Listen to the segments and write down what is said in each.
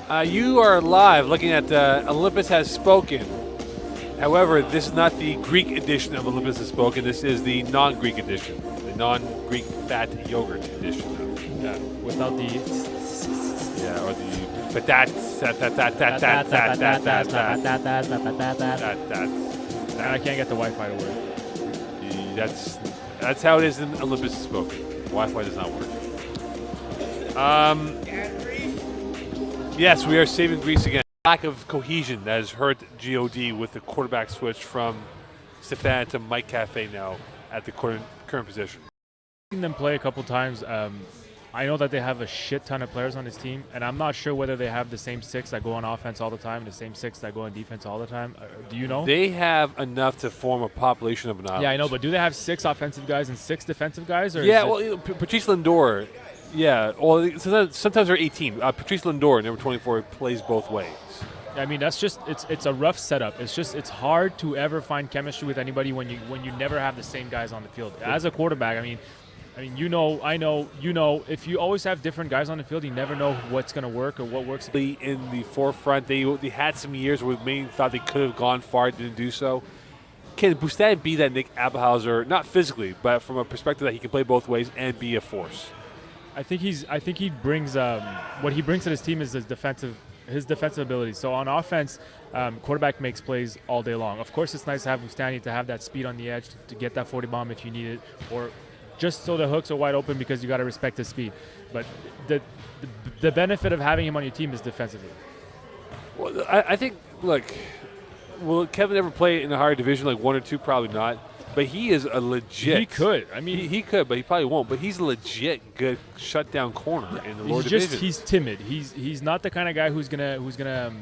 You are live looking at Olympus Has Spoken. However, this is not the Greek edition of Olympus Has Spoken. This is the non-Greek edition, the non-Greek fat yogurt edition of Without the or the but that's I can't get the Wi-Fi to work. that's how it is in Olympus Has Spoken. Wi-Fi does not work. Yes, we are saving Greece again. Lack of cohesion that has hurt God with the quarterback switch from Stefan to Mike Cafe now at the current position. I've seen them play a couple times. I know that they have a shit ton of players on this team, and I'm not sure whether they have the same six that go on offense all the time, the same six that go on defense all the time. Do you know? They have enough to form a population of an island. Yeah, I know, but do they have 6 offensive guys and 6 defensive guys? Or yeah, well, Patrice Lindor, yeah. Well, sometimes they're 18. Patrice Lindor, number 24, plays both ways. I mean, that's just it's a rough setup. It's hard to ever find chemistry with anybody when you never have the same guys on the field. As a quarterback, I mean, I know, if you always have different guys on the field, you never know what's going to work or what works. In the forefront, they had some years where many thought they could have gone far, didn't do so. Can Bustad be that Nick Abelhauser, not physically, but from a perspective that he can play both ways and be a force? I think he brings what he brings to his team is his defensive ability. So on offense, quarterback makes plays all day long. Of course, it's nice to have Bustani to have that speed on the edge to get that 40 bomb if you need it, or just so the hooks are wide open because you got to respect his speed. But the benefit of having him on your team is defensively. Well, I think, look, will Kevin ever play in a higher division, like 1 or 2? Probably not. But he is a legit. He could. I mean, he could, but he probably won't. But he's a legit good shutdown corner in the lower division. He's timid. He's not the kind of guy who's gonna.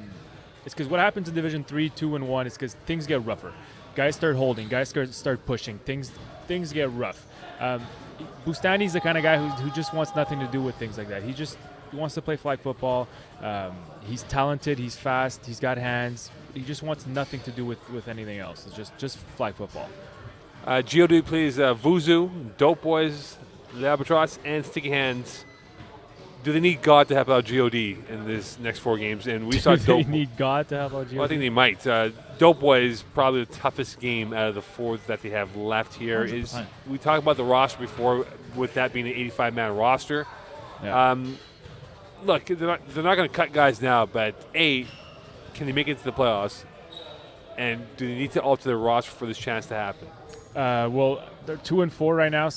It's because what happens in Division 3, 2, and 1 is because things get rougher. Guys start holding. Guys start pushing. Things get rough. Bustani's the kind of guy who just wants nothing to do with things like that. He wants to play flag football. He's talented. He's fast. He's got hands. He just wants nothing to do with anything else. It's just flag football. Geodude plays Vuzu, Dope Boys, the Albatross, and Sticky Hands. Do they need God to help out God in this next 4 games? And we saw Dope. Do they need God to help out God? Well, I think they might. Dope Boys probably the toughest game out of the 4 that they have left here. 100%. We talked about the roster before, with that being an 85-man roster. Yeah. Look, they're not going to cut guys now, but A, can they make it to the playoffs? And do they need to alter their roster for this chance to happen? Well, they're 2-4 right now.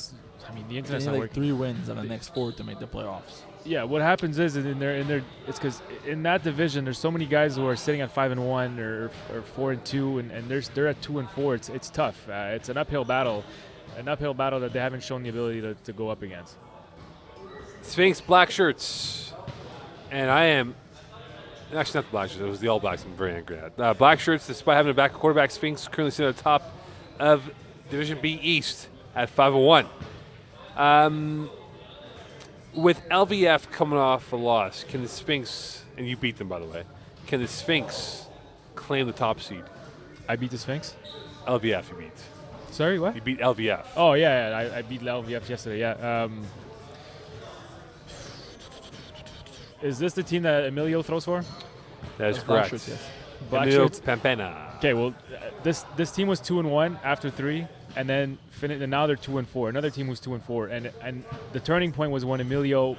I mean, the internet's not working. 3 wins on the next 4 to make the playoffs. Yeah, what happens is it's because in that division there's so many guys who are sitting at 5-1 or 4-2, and they're at 2-4. It's tough. It's an uphill battle that they haven't shown the ability to go up against. Sphinx black shirts, and I am actually not the black shirts. It was the All Blacks. I'm very angry at black shirts. Despite having a back quarterback, Sphinx currently sitting at the top of Division B East at 5-1. With LVF coming off a loss, can the Sphinx, and you beat them by the way, can the Sphinx claim the top seed? I beat the Sphinx? LVF you beat. Sorry, what? You beat LVF. Oh, yeah, I beat LVF yesterday, yeah. Is this the team that Emilio throws for? That is Black correct. shirts, yes. Black Emilio shirts? Pampena. Okay, well, this team was 2-1 after 3, and then and now they're 2-4. Another team was 2-4, and the turning point was when Emilio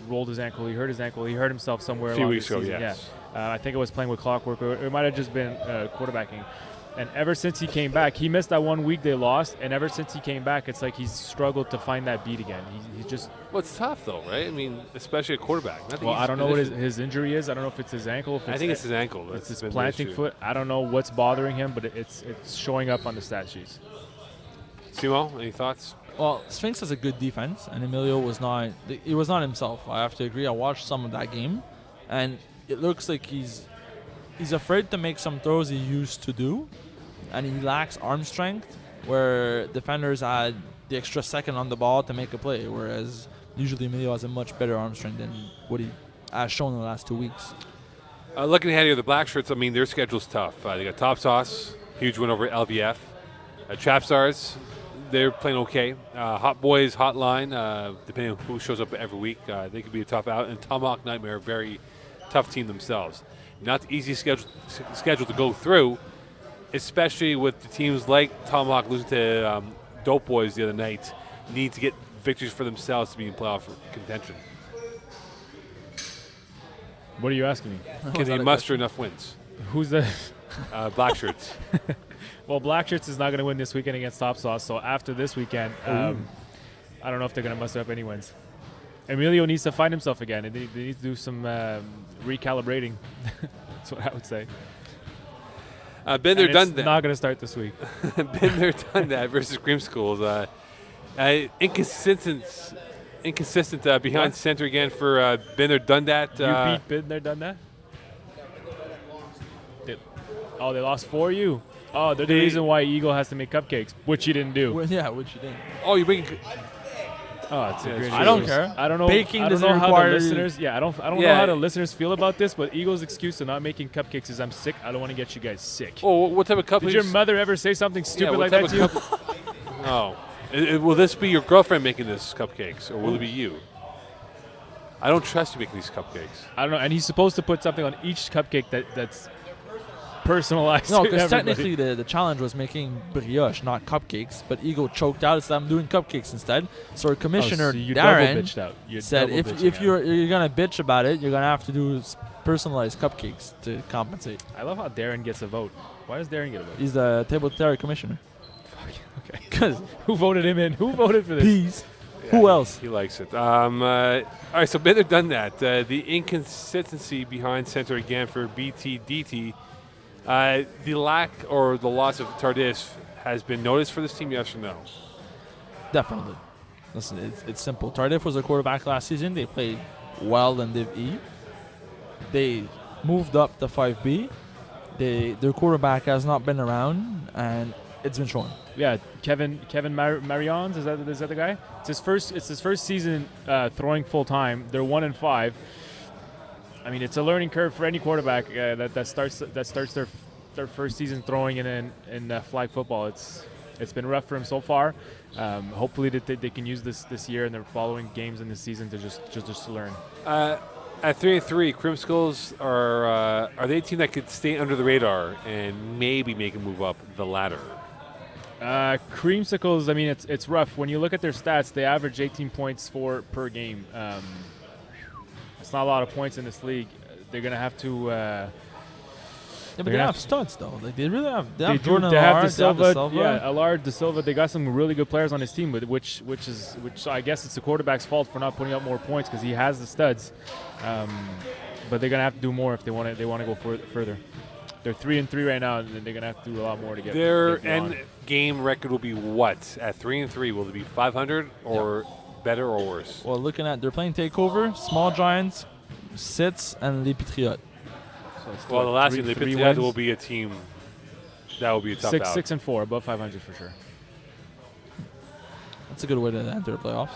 rolled his ankle. He hurt his ankle. He hurt himself somewhere A few along weeks the ago, season. yes. Yeah, I think it was playing with clockwork, or it might have just been quarterbacking. And ever since he came back, he missed that 1 week they lost, and ever since he came back, it's like he's struggled to find that beat again. He's just. Well, it's tough though, right? I mean, especially a quarterback. Well, I don't know what his injury is. I don't know if it's his ankle. I think it's his ankle. It's his been the planting issue. foot. I don't know what's bothering him, but it's showing up on the stat sheets. Simo, any thoughts? Well, Sphinx has a good defense, and Emilio was not. He was not himself. I have to agree. I watched some of that game, and it looks like he's afraid to make some throws he used to do, and he lacks arm strength, where defenders had the extra second on the ball to make a play, whereas usually Emilio has a much better arm strength than what he has shown in the last 2 weeks. Looking ahead here, the Black Shirts, I mean, their schedule's tough. They got Top Sauce, huge win over LVF. Trap Stars, they're playing okay. Hot Boys, Hotline, depending on who shows up every week, they could be a tough out. And Tomahawk Nightmare, very tough team themselves. Not the easy schedule to go through, especially with the teams like Tomahawk losing to Dope Boys the other night. Need to get victories for themselves to be in playoff contention. What are you asking me? Can they muster enough wins? Who's the? Black Shirts. Well, Black Shirts is not going to win this weekend against Top Sauce. So after this weekend, I don't know if they're going to muster up any wins. Emilio needs to find himself again. They need to do some recalibrating. That's what I would say. Been there, done It's that. not going to start this week. Been there, done that versus Creamsicles. Inconsistent behind What? center again for been there, done that. You beat Been There, Done That? They lost for you. Oh, they're the reason why Eagle has to make cupcakes, which you didn't do. Which you didn't. Oh, you bring. Oh, it's a great I don't news. care. I don't know. Baking I don't doesn't know how require- the listeners. Yeah, I don't know how the listeners feel about this. But Eagle's excuse to not making cupcakes is I'm sick. I don't want to get you guys sick. Oh, what type of cupcakes? Did your mother ever say something stupid like what that to you? type of No. Will this be your girlfriend making this cupcakes, or will it be you? I don't trust you making these cupcakes. I don't know. And he's supposed to put something on each cupcake that's personalized. No, to because everybody. technically the challenge was making brioche, not cupcakes. But Eagle choked out, so I'm doing cupcakes instead. So our commissioner Oh, so you double Darren bitched out. You said double if bitching out. you're gonna bitch about it, you're gonna have to do personalized cupcakes to compensate. I love how Darren gets a vote. Why does Darren get a vote? He's the table terror commissioner. Okay. Because Who voted him in? Who voted for this? peas. Who else? He likes it. All right, so been there, done that. The inconsistency behind center again for BTDT. The lack or the loss of Tardif has been noticed for this team, yes or no? Definitely. Listen, it's simple. Tardif was a quarterback last season. They played well in Div E. They moved up to 5B. Their quarterback has not been around, and it's been shown. Yeah, Kevin Marions, is that the guy? It's his first season throwing full time. They're 1-5. I mean, it's a learning curve for any quarterback that starts their first season throwing in flag football. It's been rough for him so far. Hopefully that they can use this year and the following games in the season to just learn. At 3-3, Creamsicles are they a team that could stay under the radar and maybe make a move up the ladder? Creamsicles, I mean, it's rough. When you look at their stats, they average 18 points per game. It's not a lot of points in this league. They're going to have to... Yeah, but They're they gonna have studs though. Like they really have. They have do. Jordan They have Allard, De Silva. They have De Silva. Yeah, Allard, De Silva. They got some really good players on his team, which I guess it's the quarterback's fault for not putting up more points because he has the studs. But they're gonna have to do more if they want to go further. They're 3-3 right now, and they're gonna have to do a lot more to get Their beyond. end game record will be what? At 3-3, will it be 500 or better or worse? Well, looking at they're playing Takeover, Small Giants, Sits, and Les Patriotes. So it's Well, what, the last three team, wins? that will be a team that will be a tough out. 6-4, above 500 for sure. That's a good way to enter the playoffs.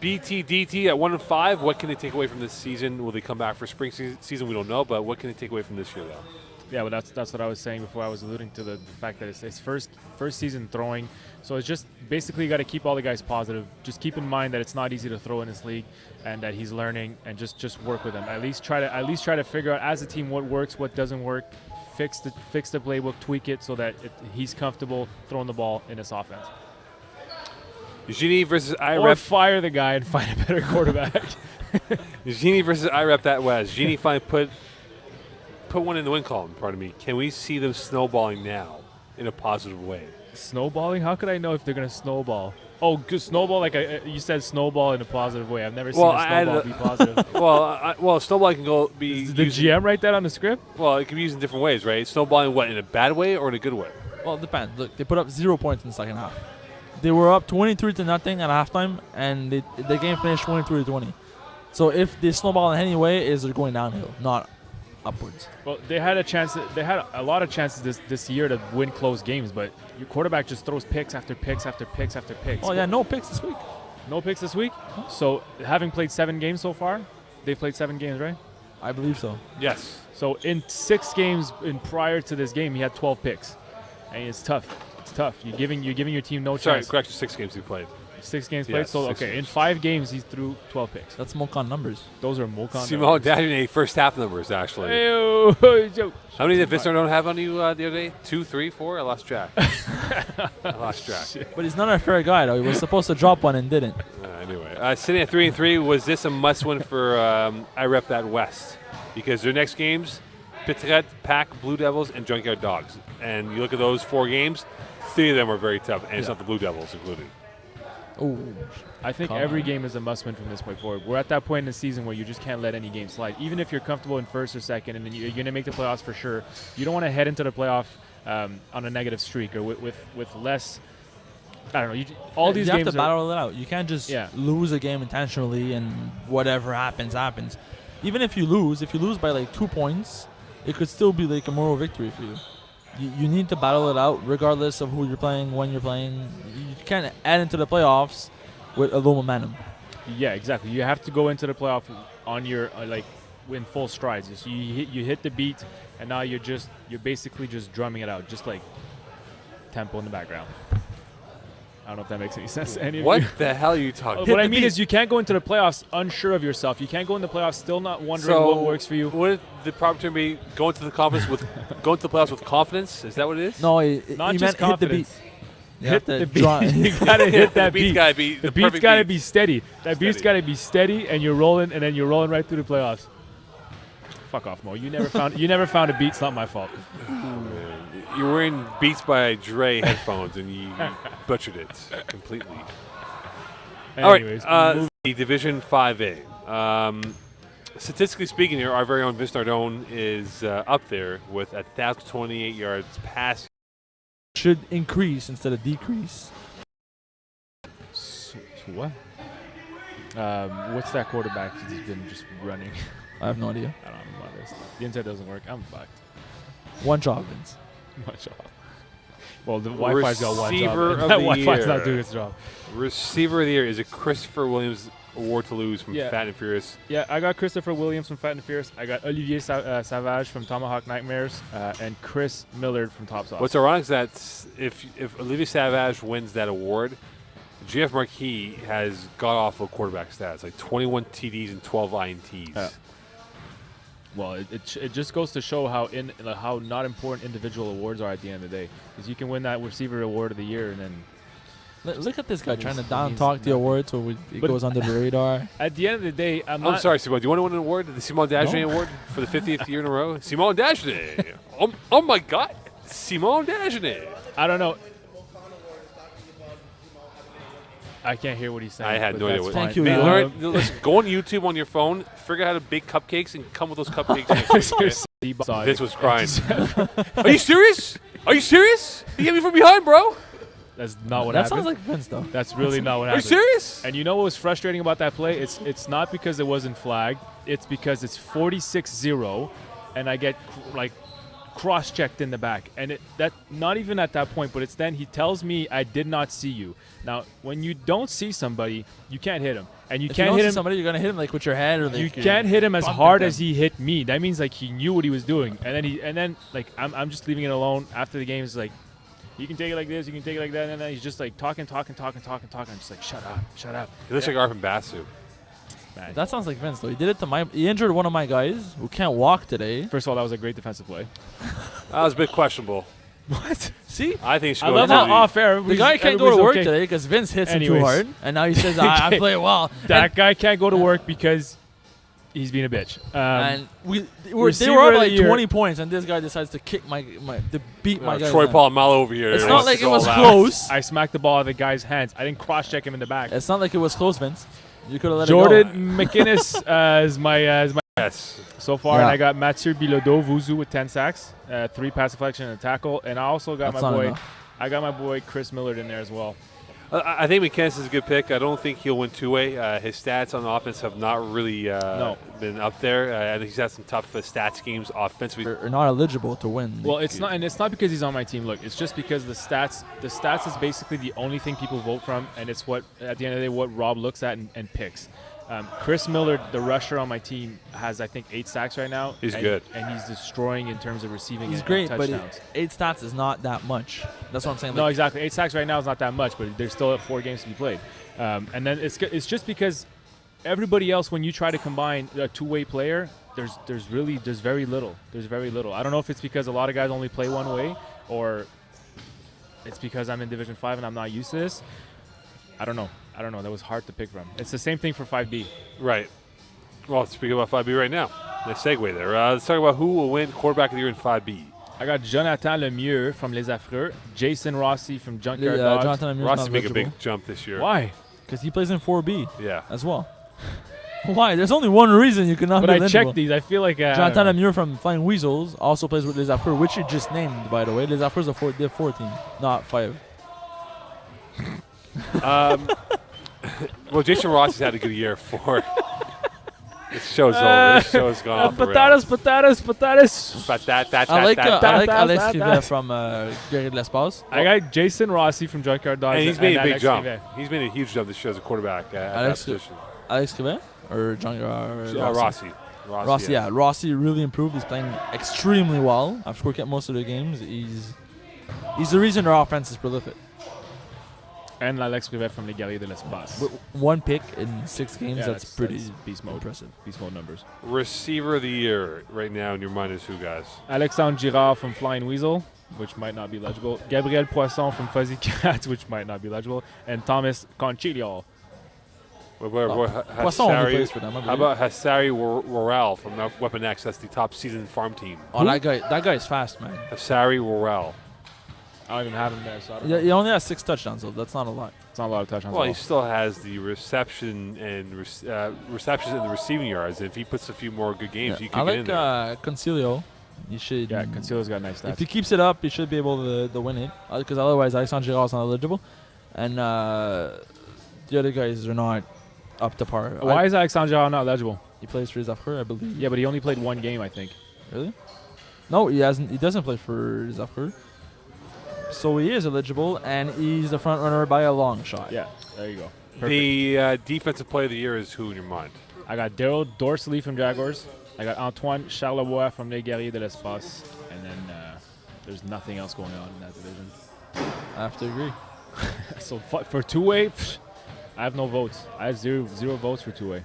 BTDT at 1-5. What can they take away from this season? Will they come back for spring season? We don't know, but what can they take away from this year, though? Yeah, well, that's what I was saying before. I was alluding to the fact that it's his first season throwing. So it's just basically you got to keep all the guys positive. Just keep in mind that it's not easy to throw in this league, and that he's learning, and just work with him. At least try to figure out as a team what works, what doesn't work. Fix the playbook, tweak it so that he's comfortable throwing the ball in this offense. Genie versus Or IREP. fire the guy and find a better quarterback. Genie versus IREP that was. Genie put one in the win column, pardon me. Can we see them snowballing now in a positive way? Snowballing? How could I know if they're going to snowball? Oh, good snowball, like you said, snowball in a positive way. I've never seen a snowball be positive. Well, snowballing can go be. Did the GM write that on the script? Well, it can be used in different ways, right? Snowballing, what, in a bad way or in a good way? Well, it depends. Look, they put up 0 points in the second half. They were up 23-0 at halftime, and the game finished 23-20. So if they snowball in any way, is they're going downhill, not upwards. Well, they had a chance. They had a lot of chances this year to win close games, but your quarterback just throws picks after picks after picks after picks. Oh yeah, no picks this week. No picks this week. So having played 7 games so far, they've played 7 games, right? I believe so. Yes. So in 6 games prior to this game, he had 12 picks, and it's tough. It's tough. You're giving your team no Sorry, chance. correction, 6 games we played. 6 games Yeah, played. So, 6 okay, in games. 5 games, he threw 12 picks. That's Mokan numbers. Those are Mokan. Simon Dagenet first half numbers, actually. Joke. How many did Visser don't have on you the other day? 2, 3, 4? I lost track. I lost track. But he's not a fair guy, though. He was supposed to drop one and didn't. Anyway, sitting at 3-3, was this a must-win for I Rep That West? Because their next games, Pitret, Pack, Blue Devils, and Junkyard Dogs. And you look at those 4 games, 3 of them are very tough, and it's not the Blue Devils included. Oh, I think every game is a must-win from this point forward. We're at that point in the season where you just can't let any game slide. Even if you're comfortable in first or second and then you're going to make the playoffs for sure, you don't want to head into the playoff on a negative streak or with less. I don't know. All these you games have to battle it out. You can't just lose a game intentionally and whatever happens. Even if you lose by like 2 points, it could still be like a moral victory for you. You need to battle it out regardless of who you're playing, when you're playing. You can't add into the playoffs with a low momentum. Yeah, exactly. You have to go into the playoff on your in full strides. So you hit the beat, and now you're basically just drumming it out, just like tempo in the background. I don't know if that makes any sense to any of you. What the hell are you talking about? What I mean is you can't go into the playoffs unsure of yourself. You can't go in the playoffs still not wondering what works for you. Would the proper term be go into the playoffs with confidence? Is that what it is? No, not he just meant hit the beat. confidence. You Hit the beat. You gotta hit that beat. The beat's gotta be steady. That beat's gotta be steady, and you're rolling, and then you're rolling right through the playoffs. Fuck off, Mo. You never found a beat. It's not my fault. You're wearing Beats by Dre headphones, and you butchered it completely. Anyways, all right, the Division 5A. Statistically speaking, here, our very own Vince Nardone is up there with 1,028 yards passing. Should increase instead of decrease. So what? What's that quarterback that's been just running? I have no idea. I don't know about this. The internet doesn't work. I'm fucked. One job, Vince. One job. Well, the Wi-Fi's got one job. Receiver of That the Wi-Fi's year. not doing its job. Receiver of the year is a Christopher Williams award to lose from Fat and Furious. Yeah, I got Christopher Williams from Fat and Furious. I got Olivier Savage from Tomahawk Nightmares, and Chris Millard from Top Sauce. What's ironic is that if Olivier Savage wins that award, GF Marquis has got awful quarterback stats, like 21 TDs and 12 INTs. Well, it just goes to show how not important individual awards are at the end of the day. Because you can win that receiver award of the year, and then look at this guy trying to down talk the award so it goes under the radar. At the end of the day, I'm sorry, Simon. Do you want to win an award? The Simon Dagenet Award for the 50th year in a row? Simon Dagenet. Oh my God, Simon Dagenet. I don't know. I can't hear what he's saying. I had no idea what. Thank you. Listen, go on YouTube on your phone, figure out how to bake cupcakes, and come with those cupcakes next week. Okay? Vince was crying. Are you serious? Are you serious? You hit me from behind, bro. That's not what that happened. sounds like Vince, though. That's really not what Are you happened. serious? And you know what was frustrating about that play? It's not because it wasn't flagged. It's because it's 46-0, and I get cross-checked in the back. And that not even at that point, but it's then he tells me I did not see you. Now, when you don't see somebody, you can't hit him. And you can't hit him. Somebody, you're gonna hit him like with your head, or you can't hit him as hard as he hit me. That means like he knew what he was doing. And then I'm just leaving it alone. After the game, it's like, you can take it like this, you can take it like that, and then he's just like talking. I'm just like, shut up. He looks like Arvin Basu. Man. That sounds like Vince, though. He did it to he injured one of my guys who can't walk today. First of all, that was a great defensive play. That was a bit questionable. What? See? I think I love how off air. The guy can't go to work today because Vince hits him too hard, and now he says, I play well. That guy can't go to work because he's being a bitch. And they were up like 20 points, and this guy decides to kick to beat my guy. Troy Polamalu over here. It's not like it was close. I smacked the ball out of the guy's hands. I didn't cross-check him in the back. It's not like it was close, Vince. You could have let Jordan it go. McInnes is my yes. So far, and I got Mathieu Bilodeau Vuzu with 10 sacks, 3 pass deflection and a tackle, and I also got my boy Chris Millard in there as well. I think McKinnis is a good pick. I don't think he'll win two-way. His stats on offense have not really been up there. I think he's had some tough stats games offensively. They're not eligible to win. Well, it's not because he's on my team. Look, it's just because the stats is basically the only thing people vote from, and it's what at the end of the day what Rob looks at and picks. Chris Miller, the rusher on my team, has I think 8 sacks right now. He's and, good. and he's destroying in terms of receiving. He's and great, but touchdowns. 8 stats is not that much. That's what I'm saying. No, Like, exactly. 8 sacks right now is not that much, but there's still 4 games to be played. And then it's just because everybody else, when you try to combine a two-way player, there's very little. There's very little. I don't know if it's because a lot of guys only play one way, or it's because I'm in Division 5 and I'm not used to this. I don't know. That was hard to pick from. It's the same thing for 5B. Right. Well, speaking about 5B right now, nice segue there. Let's talk about who will win quarterback of the year in 5B. I got Jonathan Lemieux from Les Affreux, Jason Rossi from Junkyard Dogs. Jonathan Lemieux's Ross is not making a eligible big jump this year. Why? because he plays in 4B Yeah. as well. Why? There's only one reason you cannot But be I eligible. checked these. I feel like Jonathan Lemieux from Flying Weasels also plays with Les Affreux, which you just named, by the way. Les Affreux is a Div 4 team, not 5. Well, Jason Ross has had a good year for. This show's over. This show's gone off the rails. patatas. I like that, Alex that, Rivet that. from Guerrier de l'Espace. I got Jason Rossi from Junkyard Dogs. And he's made a big Alex jump. Rivet. He's made a huge jump this year as a quarterback at that Alex- position. Alex Rivet or John Rossi. Rossi, yeah. Rossi really improved. He's playing extremely well. I've scored kept most of the games. He's the reason their offense is prolific. And Alex Rivet from Les Guerriers de l'Espace. With 1 pick in 6 games, Yeah, that's pretty beast mode. impressive. Beast mode numbers. Receiver of the year right now in your mind is who, guys? Alexandre Girard from Flying Weasel, which might not be legible. Gabriel Poisson from Fuzzy Cat, which might not be legible. And Thomas Concilio. Poisson only plays for them, I How believe. about Hassari Worrell from Weapon X? That's the top seasoned farm team. Oh, that guy is fast, man. Hassari Worrell. I don't even have him there, so I don't Yeah, know. he only has 6 touchdowns, so that's not a lot. It's not a lot of touchdowns. Well, at he all. still has the receptions and the receiving yards. And if he puts a few more good games, you I could get in there. like Concilio. You should. Yeah, Concilio's got nice stats. If he keeps it up, he should be able to win it. Because otherwise, Alexandre Girard is not eligible, and the other guys are not up to par. Why is Alexandre Girard not eligible? He plays for Les Affreux, I believe. Yeah, but he only played 1 game, I think. Really? No, he hasn't. He doesn't play for Les Affreux. So he is eligible, and he's the front runner by a long shot. Yeah, there you go. Perfect. The defensive player of the year is who in your mind? I got Daryl Dorsley from Jaguars. I got Antoine Charlevoix from Les Guerriers de l'Espace. And then there's nothing else going on in that division. I have to agree. So for two-way, I have no votes. I have zero votes for two-way.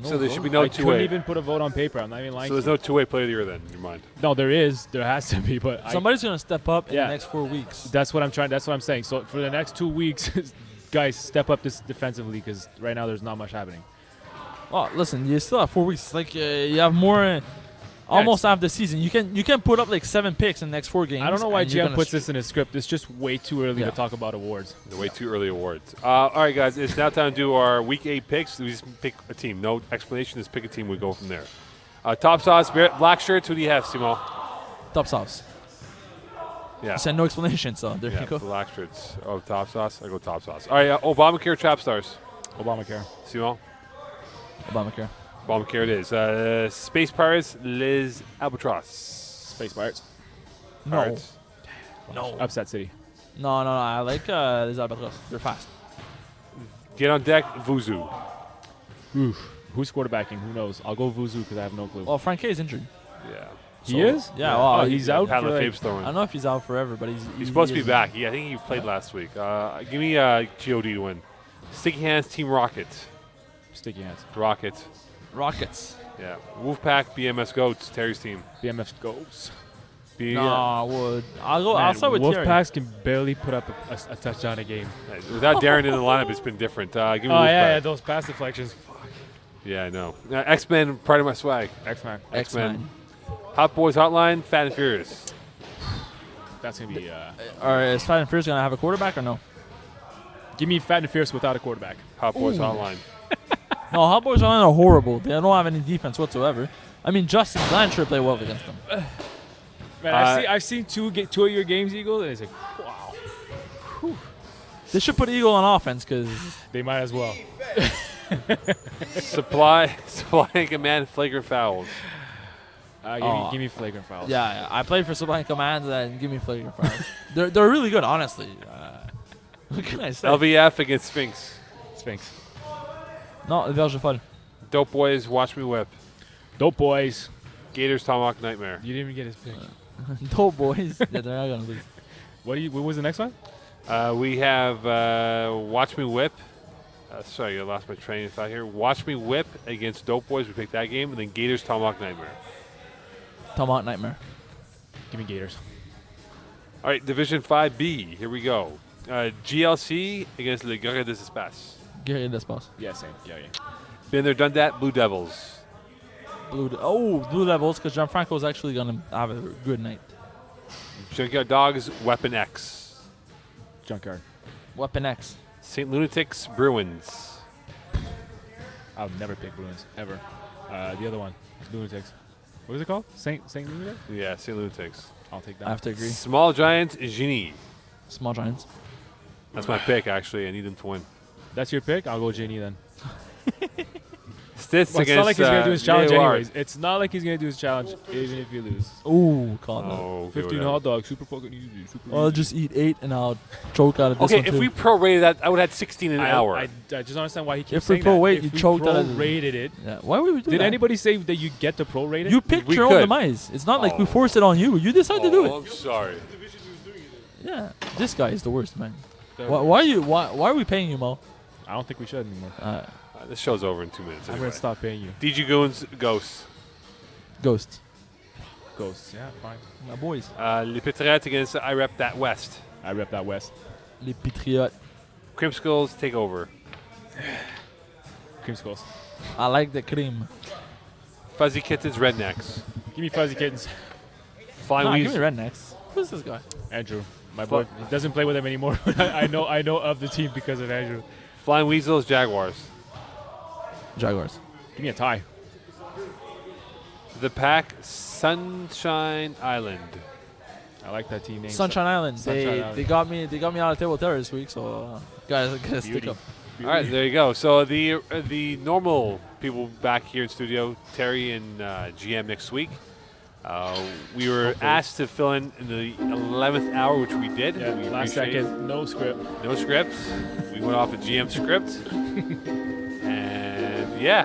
So there should be no I two-way. couldn't even put a vote on paper. I'm not even lying. So there's to you. no two-way player of the year then in your mind? No, there is. There has to be, but Somebody's gonna step up in Yeah. the next 4 weeks. that's what I'm trying. That's what I'm saying. So for the next 2 weeks, guys, step up this defensively because right now there's not much happening. Oh, listen, you still have 4 weeks. It's like you have more. Almost half the season. You can put up like 7 picks in the next 4 games. I don't know why and you're GM gonna puts this in his script. It's just way too early Yeah. to talk about awards. The way too early awards. All right, guys, it's now time to do our Week 8 picks. We just pick a team. No explanation. Just pick a team. We go from there. Top sauce, black shirts. Who do you have, Simon? top sauce. Yeah. I said no explanation, so there Yeah, you go. black shirts. Oh, top sauce. I go top sauce. All right, Obamacare trap stars. Obamacare. Simon? Obamacare. Obamacare it is. Space Pirates, Les Albatross. Space Pirates. No. Pirates. No. Upset City. No. I like Les Albatros. They're fast. Get on deck, Vuzu. Who's quarterbacking? Who knows? I'll go Vuzu because I have no clue. Well, Frank K is injured. Yeah. He is? Yeah, well, he's out Pat for like, LaFabe's throwing. I don't know if he's out forever, but He's supposed to be is- back. I think he played last week. Give me GOD to win. Sticky Hands, Team Rocket. Sticky hands. Rocket. Rockets. Yeah. Wolfpack, BMS Goats, Terry's team. BMF goes. No, I would. I'll Man, start with Thierry. Wolfpacks can barely put up a touchdown a game. Without Darren in the lineup, it's been different. Give me Oh, Wolfpack. yeah, those pass deflections. Yeah, I know. X-Men, part of my swag. X-Man. X-Men. Hot Boys Hotline, Fat and Furious. That's going to be... Is Fat and Furious gonna have a quarterback or no? give me Fat and Fierce without a quarterback. Hot Boys Hotline. No, Hot Boys are horrible. They don't have any defense whatsoever. I mean, Justin Blanchard played well against them. Man, I've seen two of your games, Eagle, and it's like, wow. They should put Eagle on offense because They might as well. Supply and Command, Flagrant Fouls. Give me flagrant fouls. yeah, I played for Sublime Commands and give me flagrant fouls. they're really good, honestly. What can I say? LVF against Sphinx. Sphinx. Non, Verge folle. Dope Boys, Watch Me Whip. Dope boys. Gators, Tomahawk Nightmare. You didn't even get his pick. Dope boys. Yeah, they're not gonna lose. What was the next one? We have Watch Me Whip. Sorry, I lost my train of thought here. Watch Me Whip against Dope Boys. We picked that game. And then Gators, Tomahawk Nightmare. Tomahawk Nightmare. Give me Gators. All right, Division 5B. Here we go. GLC against Le Guerre des Espaces. Guerrier d'Espace. Yeah, same. Yeah. Been there, done that. Blue Devils. Blue Devils, because Gianfranco's actually gonna have a good night. Junkyard Dogs, Weapon X. Junkyard. Weapon X. St. Lunatics, Bruins. I'll never pick Bruins ever. The other one, Lunatics. What is it called? Saint Lunatic? Yeah, St. Lunatics. I'll take that. I have to agree. Small Giants, Genie. Small Giants. That's my pick, actually. I need them to win. That's your pick? I'll go Genie then. Stitz Well, it's against not like he's going to do his challenge Leeuward. anyways. It's not like he's going to do his challenge even if you lose. Ooh, call that. Oh, okay, 15 whatever. hot dogs, super fucking easy. Super I'll easy. just eat 8 and I'll choke out of this Okay, one if too. we prorated that, I would have had 16 an hour. I just don't understand why he keeps If we saying that. prorate, If you we choked out of the- prorated it. Yeah. Why would we do Did that? anybody say that you get to prorate it? You picked We your could. own demise. It's not like we Oh. forced it on you. You decided to do it. I'm sorry. Yeah. This guy is the worst, man. The- Why are we paying you, Mo? I don't think we should anymore. This show's over in 2 minutes. I'm Anyway. going to stop paying you. DG Goons, Ghosts. Ghosts. Ghosts. Yeah, fine. My boys. Les Patriots against I Rep That West. I rep that West. Les Patriotes. Crimpskulls, take over. Cream skulls. I like the cream. Fuzzy Kittens, Rednecks. Give me fuzzy kittens. Flying Nah, give me Weasels. rednecks. Who's this guy? Andrew, my boy. He doesn't play with them anymore. I know of the team because of Andrew. Flying Weasels, Jaguars. Jaguars. Give me a tie. The Pack, Sunshine Island. I like that team name. Sunshine Island. Sunshine Island. They got me on a table terror this week, so guys, gotta stick Beauty. up. All right, there you go. So the normal people back here in studio, Terry and GM next week. We were Hopefully. asked to fill in the 11th hour, which we did. Yeah, We last appreciate it. second, no script. No script. We went off a GM script. And yeah,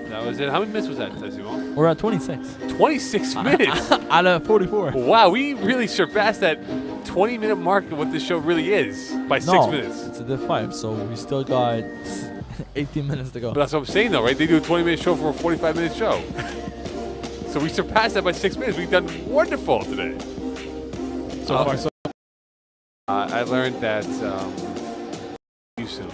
that was it. How many minutes was that, Simon? We're at 26. 26 minutes. Out of 44. Wow, we really surpassed that 20-minute mark of what this show really is by 6 No, minutes. it's a div 5, so we still got 18 minutes to go. But that's what I'm saying, though, right? They do a 20-minute show for a 45-minute show. So we surpassed that by 6 minutes. We've done wonderful today. So far, so I learned that you soon.